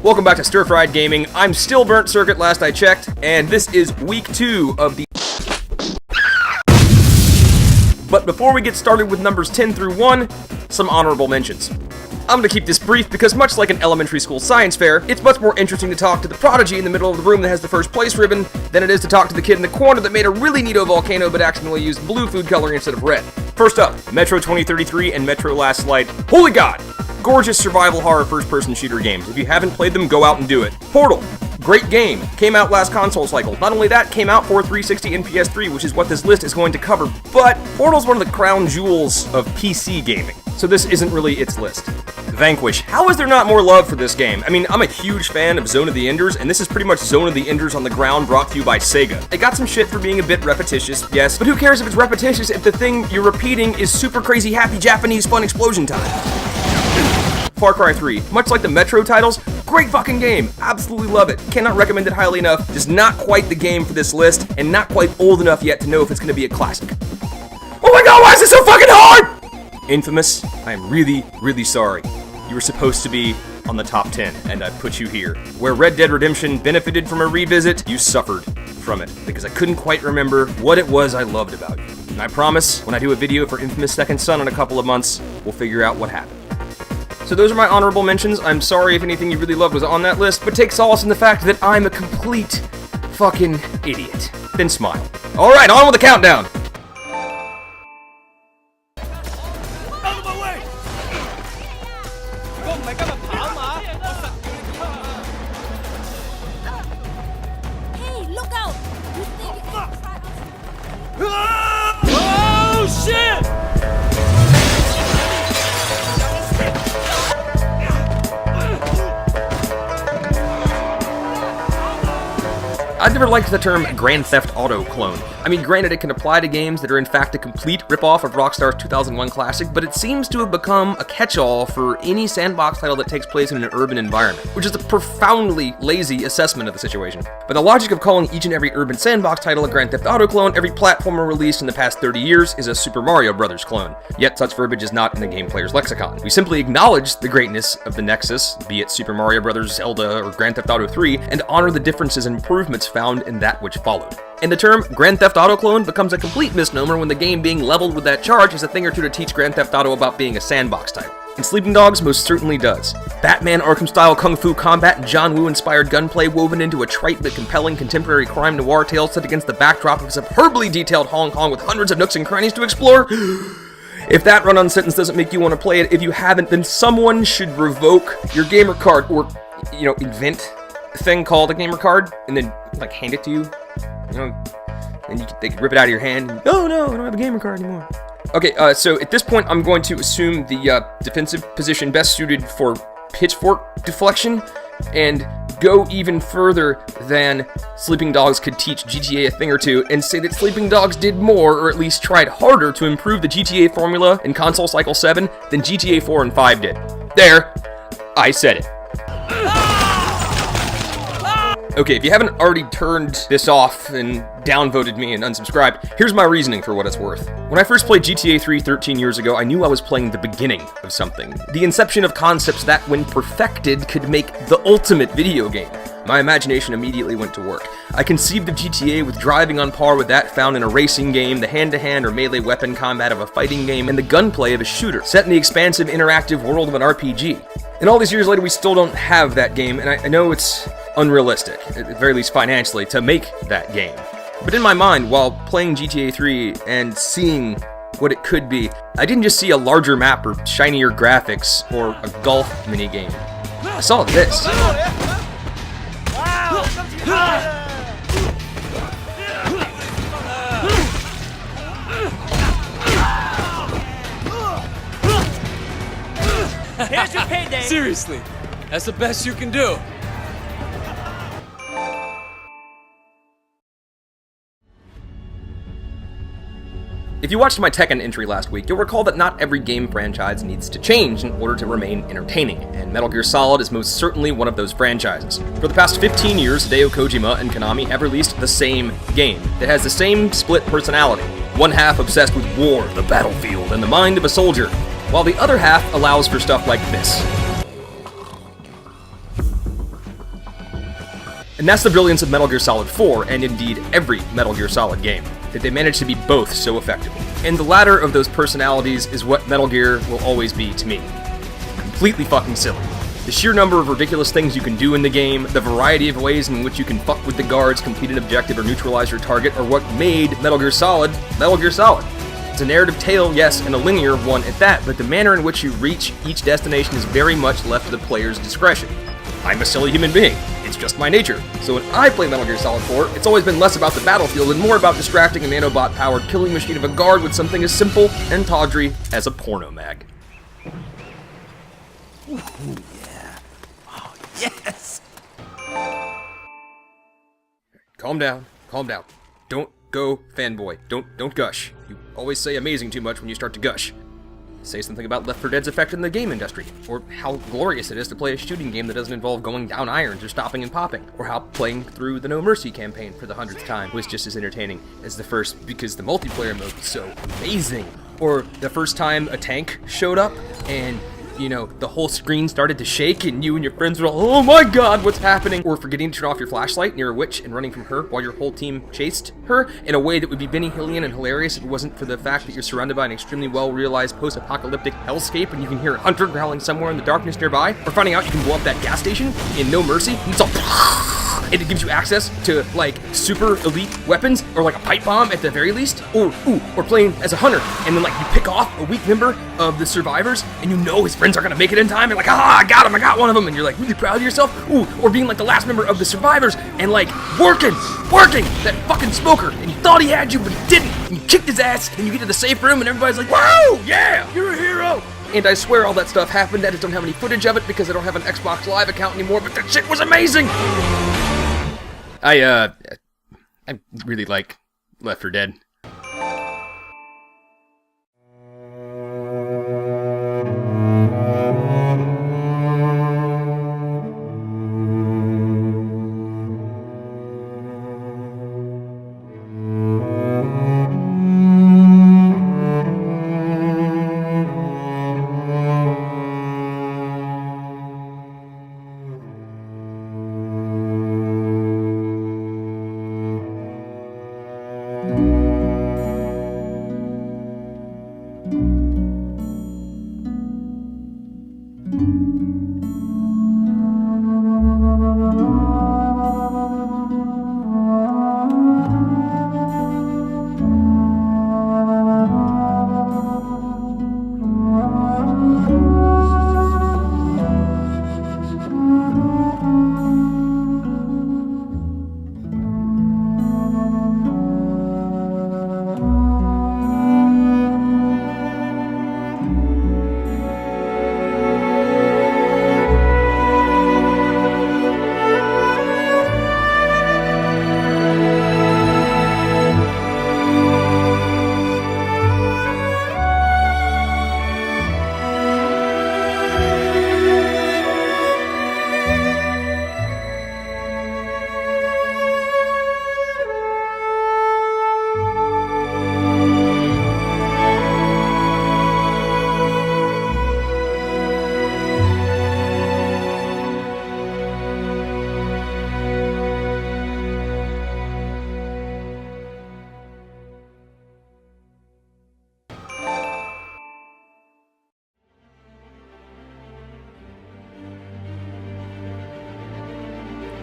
Welcome back to Stir Fried Gaming. I'm still burnt circuit last I checked, and this is week 2 of the... But before we get started with numbers 10 through 1, some honorable mentions. I'm going to keep this brief because much like an elementary school science fair, it's much more interesting to talk to the prodigy in the middle of the room that has the first place ribbon than it is to talk to the kid in the corner that made a really neato volcano but accidentally used blue food coloring instead of red. First up, Metro 2033 and Metro Last Light. Holy God! Gorgeous survival horror first-person shooter games. If you haven't played them, go out and do it. Portal. Great game. Came out last console cycle. Not only that, came out for 360 and PS3, which is what this list is going to cover, but Portal's one of the crown jewels of PC gaming, so this isn't really its list. Vanquish. How is there not more love for this game? I mean, I'm a huge fan of Zone of the Enders, and this is pretty much Zone of the Enders on the ground brought to you by Sega. It got some shit for being a bit repetitious, yes, but who cares if it's repetitious if the thing you're repeating is super crazy happy Japanese fun explosion time? Far Cry 3. Much like the Metro titles, great fucking game. Absolutely love it. Cannot recommend it highly enough. Just not quite the game for this list, and not quite old enough yet to know if it's gonna be a classic. Oh my god, why is it so fucking hard? Infamous, I am really, really sorry. You were supposed to be on the top 10, and I put you here. Where Red Dead Redemption benefited from a revisit, you suffered from it, because I couldn't quite remember what it was I loved about you. And I promise, when I do a video for Infamous Second Son in a couple of months, we'll figure out what happened. So those are my honorable mentions. I'm sorry if anything you really loved was on that list, but take solace in the fact that I'm a complete fucking idiot. Then smile. Alright, on with the countdown! Hey, look out! You think you can try us? Oh shit! I've never liked the term Grand Theft Auto clone. I mean, granted, it can apply to games that are in fact a complete ripoff of Rockstar's 2001 classic, but it seems to have become a catch-all for any sandbox title that takes place in an urban environment, which is a profoundly lazy assessment of the situation. By the logic of calling each and every urban sandbox title a Grand Theft Auto clone, every platformer released in the past 30 years is a Super Mario Bros. Clone. Yet such verbiage is not in the game player's lexicon. We simply acknowledge the greatness of the Nexus, be it Super Mario Bros., Zelda, or Grand Theft Auto 3, and honor the differences and improvements found in that which followed. And the term Grand Theft Auto clone becomes a complete misnomer when the game being leveled with that charge is a thing or two to teach Grand Theft Auto about being a sandbox title. And Sleeping Dogs most certainly does. Batman Arkham-style kung fu combat and John Woo-inspired gunplay woven into a trite but compelling contemporary crime noir tale set against the backdrop of a superbly detailed Hong Kong with hundreds of nooks and crannies to explore. If that run-on sentence doesn't make you want to play it, if you haven't, then someone should revoke your gamer card or, invent a thing called a gamer card and then, hand it to you. And they could rip it out of your hand. And, oh no, I don't have a gamer card anymore. Okay, so at this point, I'm going to assume the defensive position best suited for pitchfork deflection and go even further than Sleeping Dogs could teach GTA a thing or two and say that Sleeping Dogs did more, or at least tried harder, to improve the GTA formula in console cycle 7 than GTA 4 and 5 did. There, I said it. Okay, if you haven't already turned this off and downvoted me and unsubscribed, here's my reasoning for what it's worth. When I first played GTA 3 13 years ago, I knew I was playing the beginning of something. The inception of concepts that, when perfected, could make the ultimate video game. My imagination immediately went to work. I conceived of GTA with driving on par with that found in a racing game, the hand-to-hand or melee weapon combat of a fighting game, and the gunplay of a shooter, set in the expansive interactive world of an RPG. And all these years later, we still don't have that game, and I know it's unrealistic, at the very least financially, to make that game. But in my mind, while playing GTA 3 and seeing what it could be, I didn't just see a larger map or shinier graphics or a golf minigame. I saw this. Here's your payday. Seriously, that's the best you can do. If you watched my Tekken entry last week, you'll recall that not every game franchise needs to change in order to remain entertaining, and Metal Gear Solid is most certainly one of those franchises. For the past 15 years, Hideo Kojima and Konami have released the same game that has the same split personality. One half obsessed with war, the battlefield, and the mind of a soldier, while the other half allows for stuff like this. And that's the brilliance of Metal Gear Solid 4, and indeed every Metal Gear Solid game, that they managed to be both so effectively. And the latter of those personalities is what Metal Gear will always be to me. Completely fucking silly. The sheer number of ridiculous things you can do in the game, the variety of ways in which you can fuck with the guards, complete an objective, or neutralize your target are what made Metal Gear Solid, Metal Gear Solid. It's a narrative tale, yes, and a linear one at that, but the manner in which you reach each destination is very much left to the player's discretion. I'm a silly human being. It's just my nature. So when I play Metal Gear Solid 4, it's always been less about the battlefield and more about distracting a nanobot-powered killing machine of a guard with something as simple and tawdry as a porno mag. Ooh, yeah. Oh, yes! Calm down. Calm down. Don't go fanboy. Don't gush. You always say amazing too much when you start to gush. Say something about Left 4 Dead's effect in the game industry, or how glorious it is to play a shooting game that doesn't involve going down irons or stopping and popping, or how playing through the No Mercy campaign for the 100th time was just as entertaining as the first because the multiplayer mode was so amazing, or the first time a tank showed up and, you know, the whole screen started to shake and you and your friends were all, oh my god, what's happening? Or forgetting to turn off your flashlight near a witch and running from her while your whole team chased her in a way that would be Benny Hillian and hilarious if it wasn't for the fact that you're surrounded by an extremely well-realized post-apocalyptic hellscape and you can hear a hunter growling somewhere in the darkness nearby, or finding out you can blow up that gas station in No Mercy and it's all and it gives you access to, like, super elite weapons, or like a pipe bomb at the very least, or playing as a hunter, and then, like, you pick off a weak member of the survivors, and you know his friends are gonna make it in time, and like, I got him, I got one of them, and you're, like, really proud of yourself, or being, like, the last member of the survivors, and, like, working, that fucking smoker, and you thought he had you, but he didn't, and you kicked his ass, and you get to the safe room, and everybody's like, whoa, yeah, you're a hero! And I swear all that stuff happened, I just don't have any footage of it, because I don't have an Xbox Live account anymore, but that shit was amazing! I really like Left 4 Dead.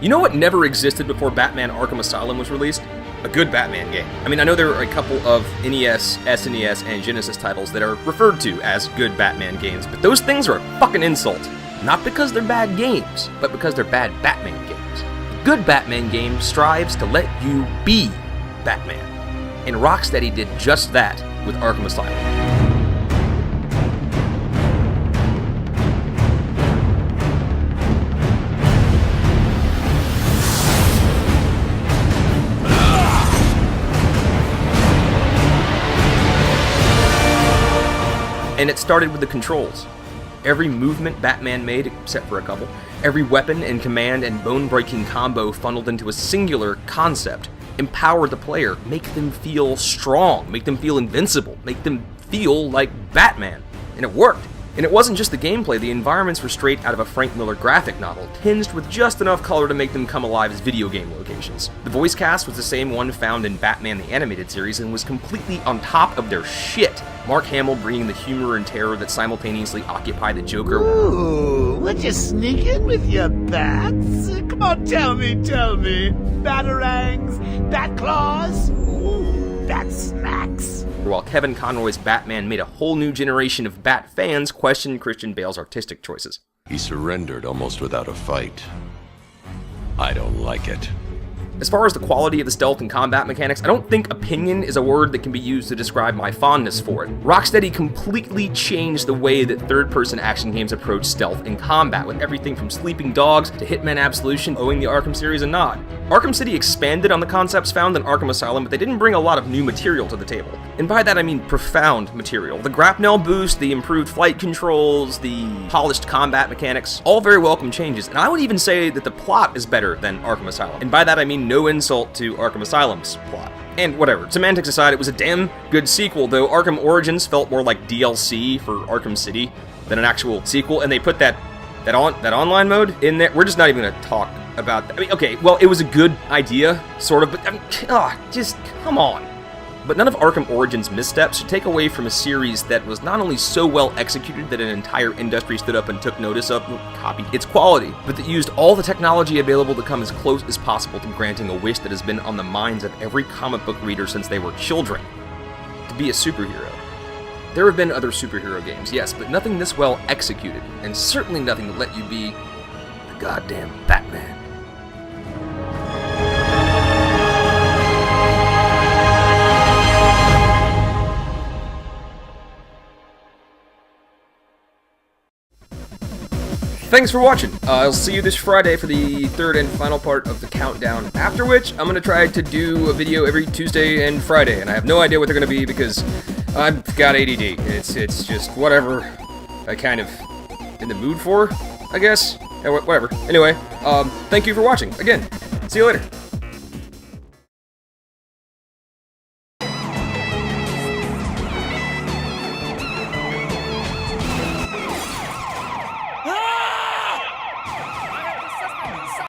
You know what never existed before Batman Arkham Asylum was released? A good Batman game. I mean, I know there are a couple of NES, SNES, and Genesis titles that are referred to as good Batman games, but those things are a fucking insult. Not because they're bad games, but because they're bad Batman games. A good Batman game strives to let you be Batman. And Rocksteady did just that with Arkham Asylum. And it started with the controls. Every movement Batman made, except for a couple, every weapon and command and bone-breaking combo funneled into a singular concept. Empower the player, make them feel strong, make them feel invincible, make them feel like Batman. And it worked. And it wasn't just the gameplay, the environments were straight out of a Frank Miller graphic novel, tinged with just enough color to make them come alive as video game locations. The voice cast was the same one found in Batman the Animated Series and was completely on top of their shit. Mark Hamill bringing the humor and terror that simultaneously occupy the Joker. Ooh, would you sneak in with your bats? Come on, tell me. Batarangs, bat claws, ooh, bat smacks. While Kevin Conroy's Batman made a whole new generation of Bat fans question Christian Bale's artistic choices. He surrendered almost without a fight. I don't like it. As far as the quality of the stealth and combat mechanics, I don't think opinion is a word that can be used to describe my fondness for it. Rocksteady completely changed the way that third-person action games approach stealth and combat, with everything from Sleeping Dogs to Hitman Absolution owing the Arkham series a nod. Arkham City expanded on the concepts found in Arkham Asylum, but they didn't bring a lot of new material to the table. And by that I mean profound material. The grapnel boost, the improved flight controls, the polished combat mechanics, all very welcome changes, and I would even say that the plot is better than Arkham Asylum. And by that I mean no insult to Arkham Asylum's plot. And whatever, semantics aside, it was a damn good sequel, though Arkham Origins felt more like DLC for Arkham City than an actual sequel, and they put that online mode in there. We're just not even gonna talk about that. I mean, okay, well, it was a good idea, sort of, but I mean, just come on. But none of Arkham Origins' missteps should take away from a series that was not only so well executed that an entire industry stood up and took notice of, copied its quality, but that used all the technology available to come as close as possible to granting a wish that has been on the minds of every comic book reader since they were children: to be a superhero. There have been other superhero games, yes, but nothing this well executed, and certainly nothing to let you be the goddamn Batman. Thanks for watching. I'll see you this Friday for the third and final part of the countdown, after which I'm going to try to do a video every Tuesday and Friday, and I have no idea what they're going to be because I've got ADD. It's just whatever I kind of in the mood for, I guess. Yeah, whatever. Anyway, thank you for watching. Again, see you later.